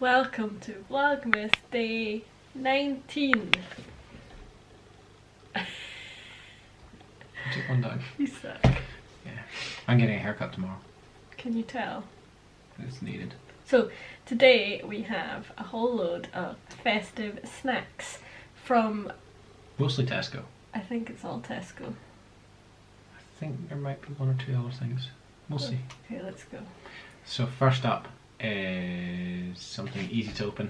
Welcome to Vlogmas Day 19. Take one down. You suck. Yeah. I'm getting a haircut tomorrow. Can you tell? It's needed. So today we have a whole load of festive snacks from, Mostly Tesco. I think it's all Tesco. I think there might be one or two other things. We'll see. Okay, let's go. So first up is something easy to open.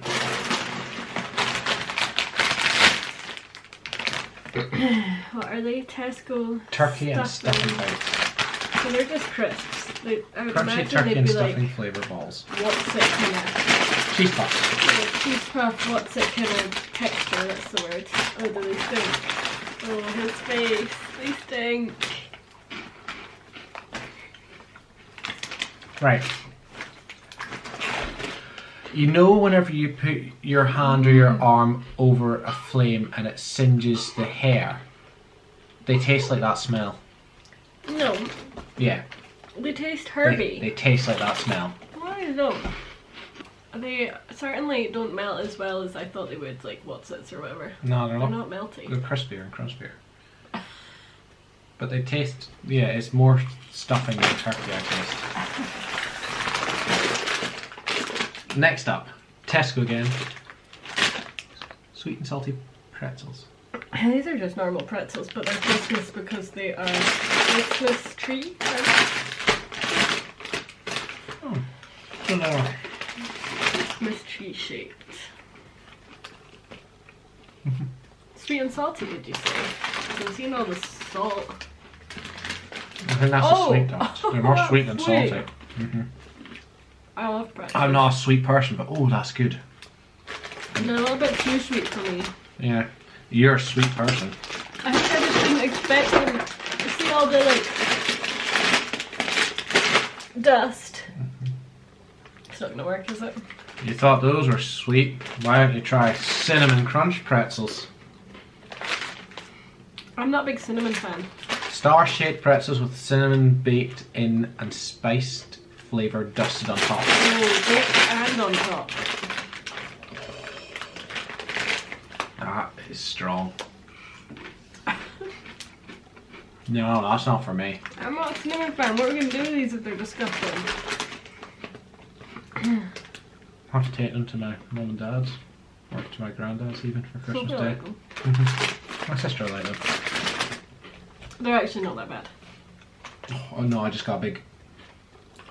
What are they? Tesco Turkey and stuffing bites. So they're just crisps. I would Crunchy imagine turkey they'd and be stuffing like, flavour balls. what's it kind of? Cheese puffs. Like cheese puff, what's it kind of texture, that's the word. Oh, do they stink? Oh, his face, they stink. Right. You know whenever you put your hand or your arm over a flame and it singes the hair? They taste like that smell. No. Yeah. They taste herby. They taste like that smell. Why don't? They certainly don't melt as well as I thought they would, like What's-Its or whatever. No, They're not melty. They're crispier and crunchier. But they taste, yeah, it's more stuffing than turkey, I taste. Next up, Tesco again. Sweet and salty pretzels. These are just normal pretzels, but they're Christmas because they are Christmas tree. Oh, don't know. Christmas tree shaped. Sweet and salty, did you say? I've seen all the salt. I think that's the sweet ones. They're more sweet than sweet. salty. I love pretzels. I'm not a sweet person, but oh, that's good. They're a little bit too sweet for me. Yeah, you're a sweet person. I think I just didn't expect them to see all the like dust. It's not gonna work, is it? You thought those were sweet? Why don't you try cinnamon crunch pretzels? I'm not a big cinnamon fan. Star-shaped pretzels with cinnamon baked in and spiced flavour dusted on top. Oh, baked and on top. That is strong. No, that's not for me. I'm not a cinnamon fan. What are we gonna do with these if they're disgusting? I have to take them to my mum and dad's, or to my granddad's even for Christmas So Day. like them. My sister will like them. They're actually not that bad. Oh no, I just got a big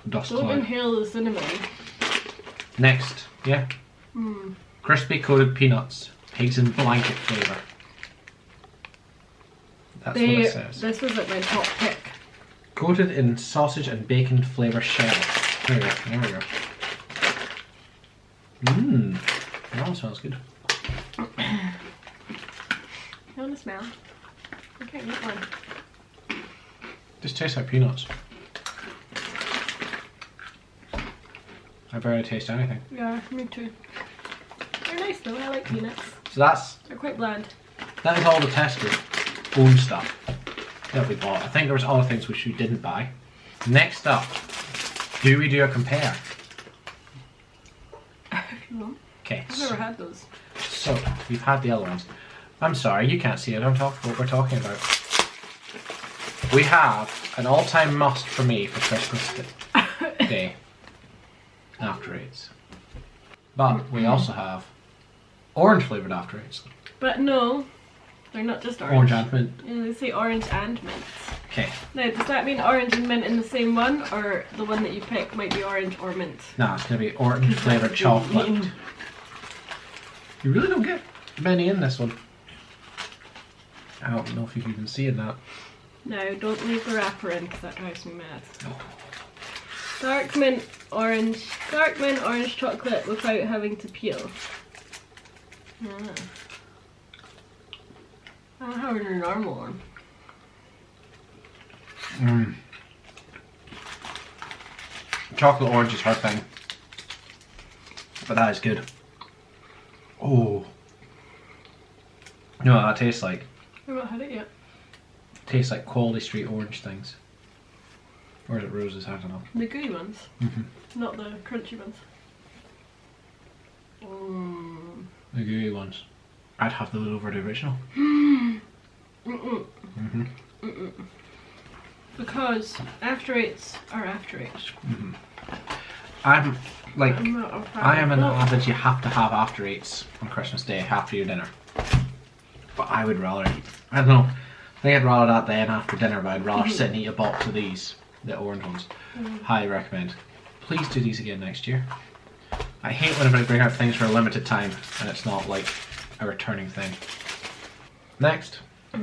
dust Don't cloud. inhale the cinnamon. Next, yeah. Crispy coated peanuts, pigs in blanket flavour. That's what it says. This was like my top pick. Coated in sausage and bacon flavour shell. There we go, there we go. Mmm, that one smells good. You want to smell? I can't get one. This tastes like peanuts. I barely taste anything. Yeah, me too. They're nice though, I like peanuts. So They're quite bland. that is all the Tesco own stuff that we bought. I think there was other things which we didn't buy. Next up, do we do a compare? No, Okay. I've never had those. So we've had the other ones. I'm sorry, you can't see it. I'm talking what we're talking about. We have an all-time must for me for Christmas Day. After Eights. But we also have orange flavoured After Eights. But no, they're not just orange. Orange and mint. Yeah, they say orange and mint. Okay. Now, does that mean orange and mint in the same one, or the one that you pick might be orange or mint? Nah, it's going to be orange flavoured chocolate. You really don't get many in this one. I don't know if you can even see it now. No, don't leave the wrapper in because that drives me mad. Dark mint orange chocolate without having to peel. Ah. I'm having a normal one. Chocolate orange is her thing. But that is good. Oh. You know what that tastes like? I've not had it yet. Tastes like Quality Street orange things. Or is it roses? I don't know. The gooey ones, not the crunchy ones. The gooey ones. I'd have those over the original. Because after eights are after eights. I'm like, I am an No. avid you have to have after eights on Christmas Day after your dinner. But I would rather eat. I don't know. I think I'd rather that then after dinner, but I'd rather sit and eat a box of these, the orange ones. Highly recommend. Please do these again next year. I hate whenever I bring out things for a limited time and it's not like a returning thing. Next. I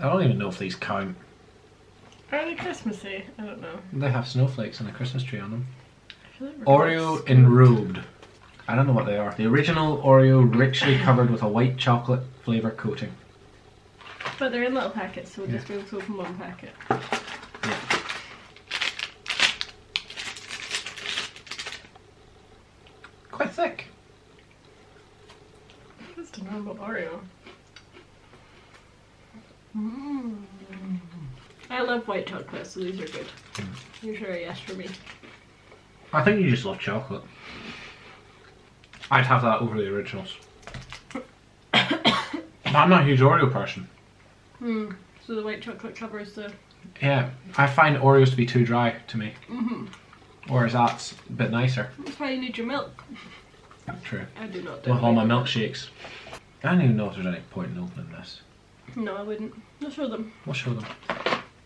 don't even know if these count. Are they Christmassy? I don't know. They have snowflakes and a Christmas tree on them. I feel like Oreo enrobed. I don't know what they are. The original Oreo richly covered with a white chocolate flavour coating. But they're in little packets, so we'll just be able to open one packet. Yeah. Quite thick. Just a normal Oreo. I love white chocolate, so these are good. These are a yes for me. I think you just love chocolate. I'd have that over the originals. I'm not a huge Oreo person. So the white chocolate covers the... Yeah, I find Oreos to be too dry to me. Whereas that's a bit nicer. That's why you need your milk. True. I do not do With all my milkshakes. I don't even know if there's any point in opening this. No, I wouldn't. I'll show them. We'll show them.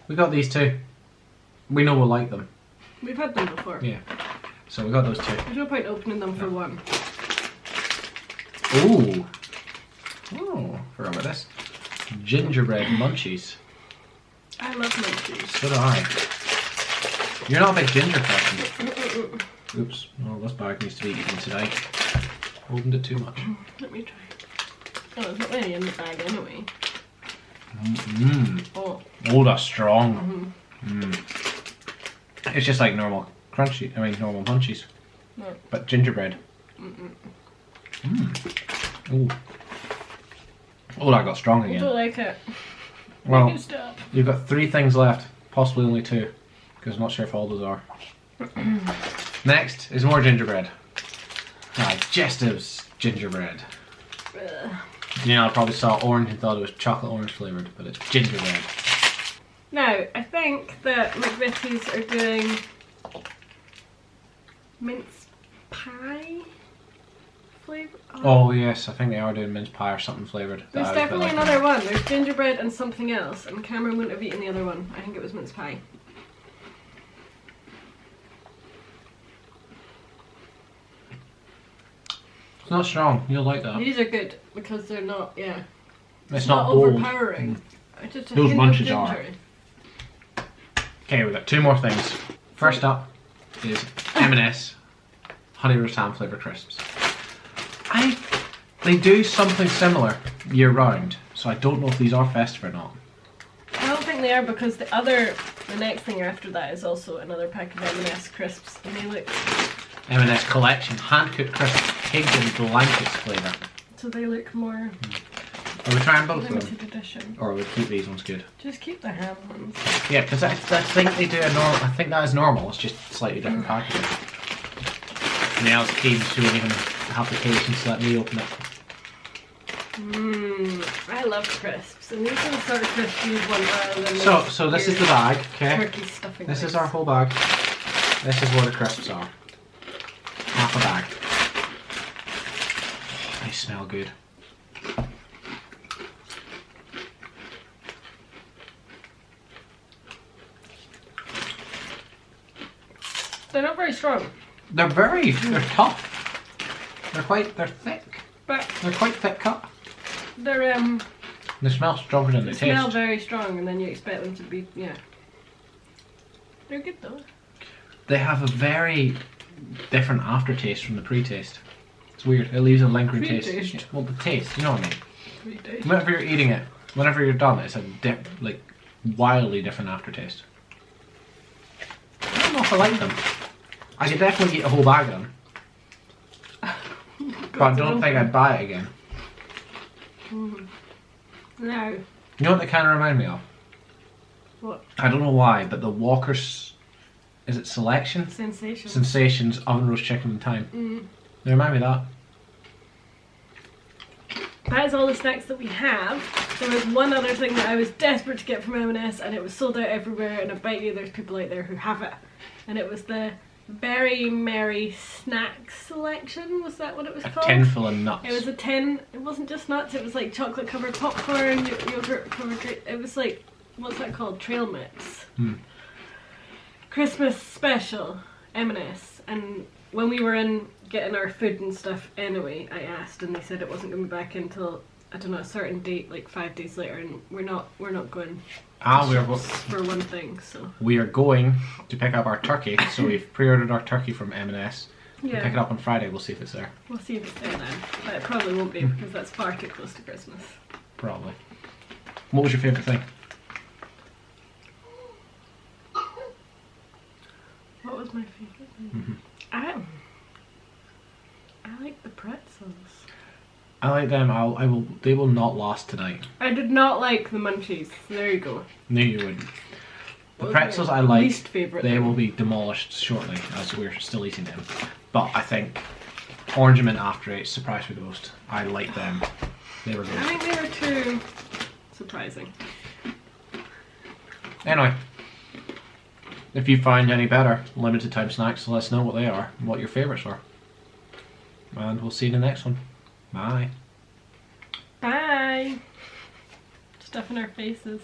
We got these too. We know we'll like them. We've had them before. Yeah. So we got those two. There's no point opening them for one. Ooh. Oh, forgot about this. Gingerbread munchies. I love munchies. So do I. You're not a big ginger person. Oops. Oh, this bag needs to be eaten today. Opened it too much. Let me try. Oh, there's not any in the bag anyway. Oh, that's strong. It's just like normal crunchy, normal munchies. No. But gingerbread. Ooh. Oh, that got strong I again. don't like it. Well, You can stop. you've got 3 things left. Possibly only 2. Because I'm not sure if all those are. Next is more gingerbread. Digestives gingerbread. I probably saw orange and thought it was chocolate orange flavoured, but it's gingerbread. Now, I think that McVitie's are doing mince pie flavour. Oh yes, I think they are doing mince pie or something flavoured. There's definitely another one. There's gingerbread and something else, and Cameron wouldn't have eaten the other one. I think it was mince pie. It's not strong. You'll like that. These are good because they're not, It's not bold. overpowering. Just a Those hint of munches are. ginger. Okay, we've got 2 more things. First up is M&S Honey Roast flavoured crisps. They do something similar year round, so I don't know if these are festive or not. I don't think they are because the next thing after that is also another pack of M&S crisps, and they look. M&S collection hand cooked crisps, pigs and blankets flavour. So they look more Are we trying both of them? limited edition. Or will we keep these ones good? Just keep the ham ones. Yeah, because I think they do a normal. I think that is normal. It's just slightly different packaging. Now it's keen. She won't even have the patience to let me open it. I love crisps, and these are the sort of crisps you want rather than So this is the bag. Okay. turkey stuffing. This is our whole bag. This is what the crisps are. Half a bag. Oh, they smell good. They're not very strong. They're tough. They're thick. But They're quite thick cut. they're They smell stronger than they taste. smell very strong, and then you expect them to be They're good though. They have a very different aftertaste from the pre-taste. It's weird. It leaves a lingering taste. Pre-taste? Yeah, well, the taste, you know what I mean. Pretty Whenever you're eating it, whenever you're done, it's a wildly different aftertaste. I don't know if I like them. I could definitely eat a whole bag of them, but I don't think I'd buy it again. No. You know what they kind of remind me of? What? I don't know why, but the Walker's Is it Selection? Sensations. Sensations oven roast chicken and thyme. Mm. They remind me of that. That is all the snacks that we have. There was one other thing that I was desperate to get from M&S and it was sold out everywhere, and I bet you there's people out there who have it. And it was the Very Merry Snack Selection. Was that what it was called? A tin full of nuts. It was a tin. It wasn't just nuts. It was like chocolate covered popcorn, yogurt covered. It was like, what's that called? Trail mix. Christmas special M&S. And when we were in getting our food and stuff anyway, I asked and they said it wasn't going to be back until, I don't know, a certain date, like 5 days later, and we're not going for one thing. So we are going to pick up our turkey. So we've pre-ordered our turkey from M&S. yeah, We'll pick it up on Friday. We'll see if it's there. we'll see if it's there then, but it probably won't be because that's far too close to Christmas. Probably. What was your favourite thing? What was my favourite thing? I like the pretzels. I like them. I will. They will not last tonight. I did not like the munchies. There you go. No, you wouldn't. The What was pretzels my I like. least favourite They thing? will be demolished shortly as we're still eating them. But I think orange and mint after 8 surprised me the most. I like them. They were I good. think they were too surprising. Anyway, if you find any better limited time snacks, let us know what they are and what your favourites are. And we'll see you in the next one. Bye. Bye. Stuff in our faces.